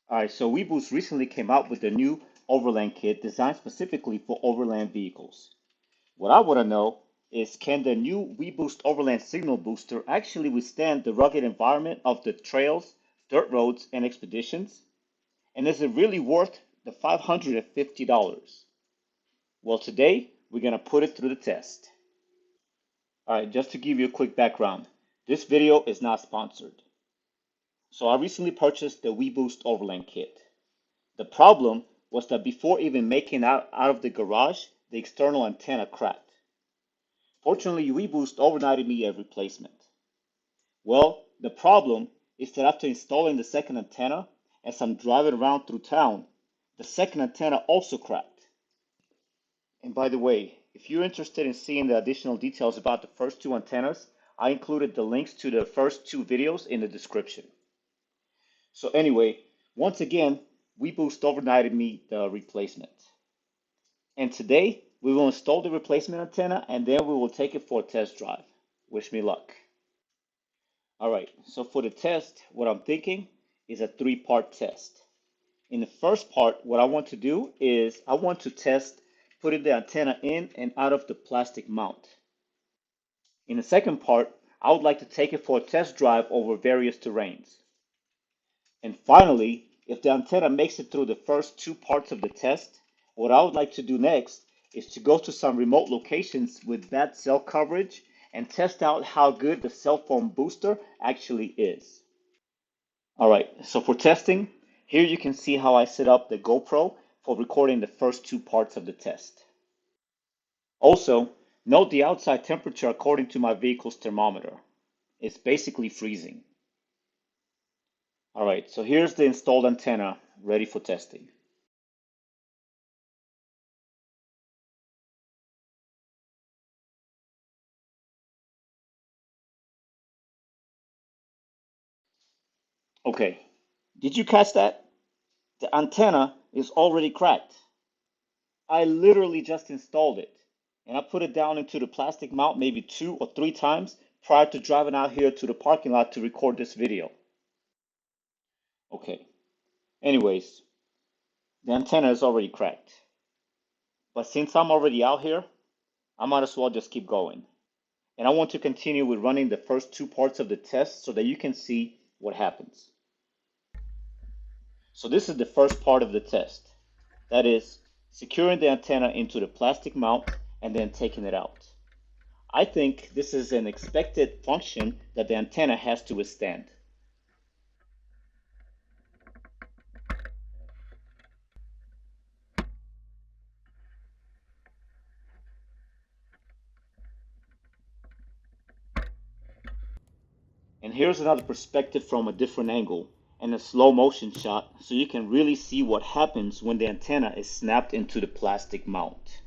All right, so Weboost recently came out with a new Overland kit designed specifically for Overland vehicles. What I want to know is, can the new Weboost Overland signal booster actually withstand the rugged environment of the trails, dirt roads, and expeditions? And is it really worth the $550? Well, today we're going to put it through the test. All right, just to give you a quick background, this video is not sponsored. So I recently purchased the Weboost Overland kit. The problem was that before even making out of the garage, the external antenna cracked. Fortunately, Weboost overnighted me a replacement. Well, the problem is that after installing the second antenna, as I'm driving around through town, the second antenna also cracked. And by the way, if you're interested in seeing the additional details about the first two antennas, I included the links to the first two videos in the description. So anyway, once again, Weboost overnighted me the replacement. And today, we will install the replacement antenna and then we will take it for a test drive. Wish me luck. All right, so for the test, what I'm thinking is a three-part test. In the first part, what I want to do is I want to test putting the antenna in and out of the plastic mount. In the second part, I would like to take it for a test drive over various terrains. And finally, if the antenna makes it through the first two parts of the test, what I would like to do next is to go to some remote locations with bad cell coverage and test out how good the cell phone booster actually is. All right, so for testing, here you can see how I set up the GoPro for recording the first two parts of the test. Also, note the outside temperature according to my vehicle's thermometer. It's basically freezing. All right, so here's the installed antenna ready for testing. Okay, did you catch that? The antenna is already cracked. I literally just installed it, and I put it down into the plastic mount maybe 2 or 3 times prior to driving out here to the parking lot to record this video. Okay, anyways, the antenna is already cracked. But since I'm already out here, I might as well just keep going. And I want to continue with running the first two parts of the test so that you can see what happens. So this is the first part of the test. That is, securing the antenna into the plastic mount and then taking it out. I think this is an expected function that the antenna has to withstand. And here's another perspective from a different angle and a slow motion shot so you can really see what happens when the antenna is snapped into the plastic mount.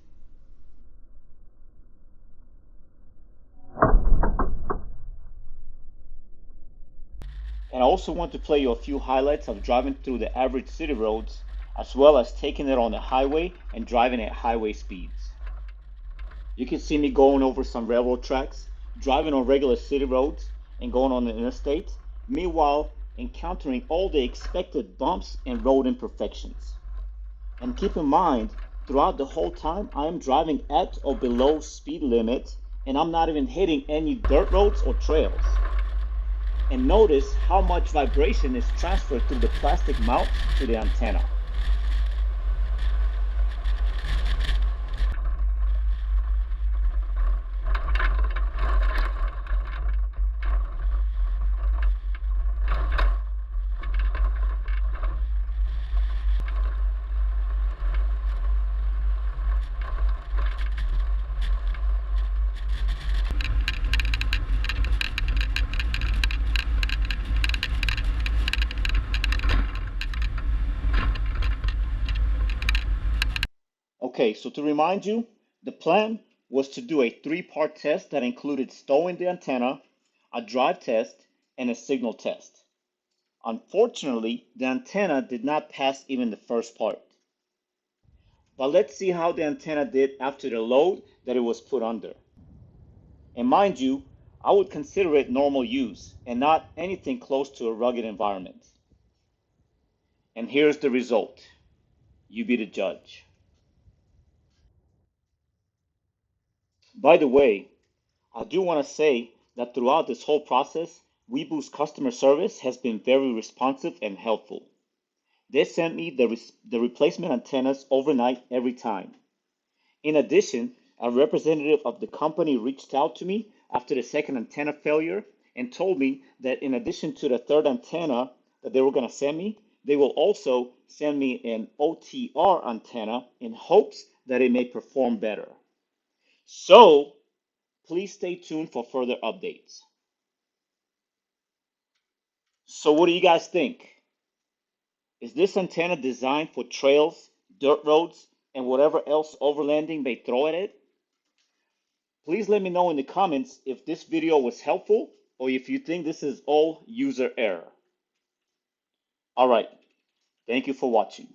And I also want to play you a few highlights of driving through the average city roads, as well as taking it on the highway and driving at highway speeds. You can see me going over some railroad tracks, driving on regular city roads, and going on the interstate, meanwhile encountering all the expected bumps and road imperfections. And keep in mind, throughout the whole time, I am driving at or below speed limit, and I'm not even hitting any dirt roads or trails. And notice how much vibration is transferred through the plastic mount to the antenna. Okay, so to remind you, the plan was to do a three-part test that included stowing the antenna, a drive test, and a signal test. Unfortunately, the antenna did not pass even the first part. But let's see how the antenna did after the load that it was put under. And mind you, I would consider it normal use and not anything close to a rugged environment. and here's the result. You be the judge. By the way, I do want to say that throughout this whole process, Weboost customer service has been very responsive and helpful. They sent me the replacement antennas overnight every time. In addition, a representative of the company reached out to me after the second antenna failure and told me that in addition to the third antenna that they were going to send me, they will also send me an OTR antenna in hopes that it may perform better. So, please stay tuned for further updates. So, what do you guys think? Is this antenna designed for trails, dirt roads, and whatever else overlanding may throw at it? Please let me know in the comments if this video was helpful or if you think this is all user error. Alright, thank you for watching.